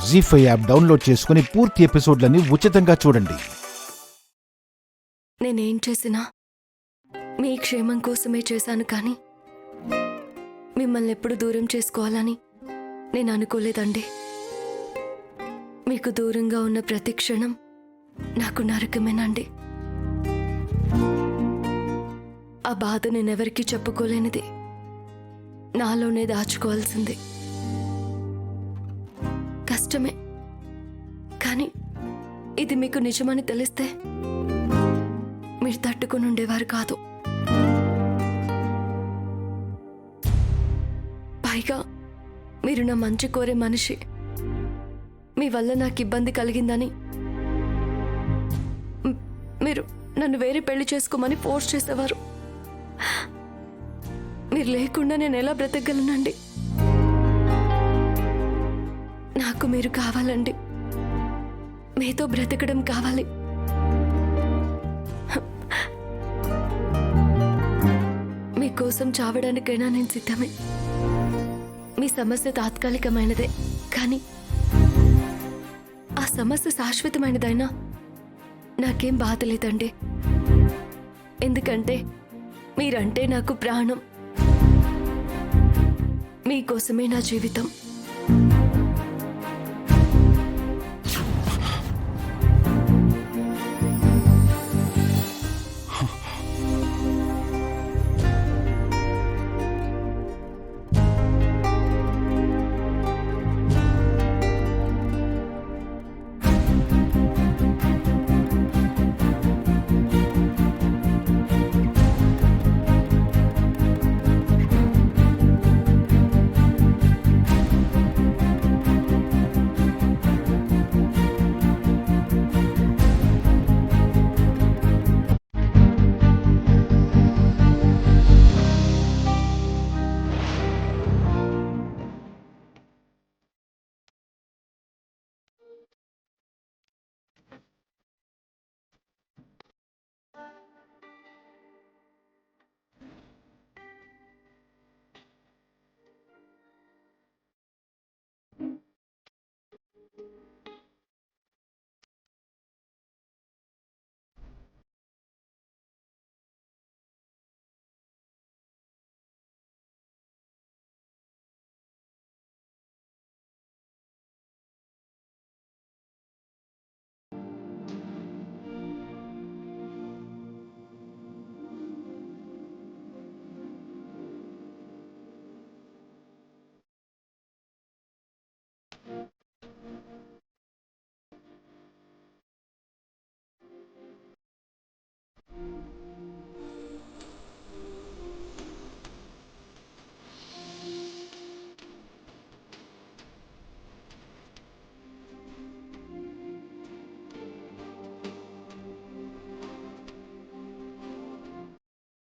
జీ5 app download చేసుకుని పూర్తి ఎపిసోడ్లని ఉచితంగా చూడండి. నేనేం చేసినా మీ క్షేమం కోసమే చేశాను, కానీ మిమ్మల్ని ఎప్పుడు దూరం చేసుకోవాలని నేను అనుకోలేదండి. మీకు దూరంగా ఉన్న ప్రతి క్షణం నాకు నరకమేనండి. ఆ బాధ నేనెవరికీ చెప్పుకోలేనిది, నాలోనే దాచుకోవాల్సింది. కష్టమే, కానీ ఇది మీకు నిజమని తెలిస్తే మీరు తట్టుకుని ఉండేవారు కాదు. పైగా మీరు నా మంచి కోరే మనిషి. మీ వల్ల నాకు ఇబ్బంది కలిగిందని మీరు నన్ను వేరే పెళ్లి చేసుకోమని ఫోర్స్ చేసేవారు. మీరు లేకుండా నేను ఎలా బ్రతకగలనండి? నాకు మీరు కావాలండి. మీతో బ్రతకడం కావాలి. మీకోసం చావడానికైనా నేను సిద్ధమే. మీ సమస్య తాత్కాలికమైనదే, కానీ ఆ సమస్య శాశ్వతమైనదైనా నాకేం బాధ లేదండి. ఎందుకంటే మీరంటే నాకు ప్రాణం. మీకోసమే నా జీవితం.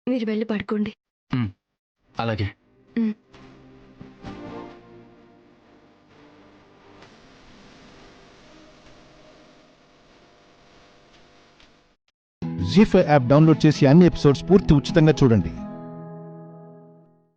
మీరు వెళ్ళి పడుకోండి. అలాగే. జీ5 యాప్ డౌన్లోడ్ చేసి అన్ని ఎపిసోడ్స్ పూర్తి ఉచితంగా చూడండి.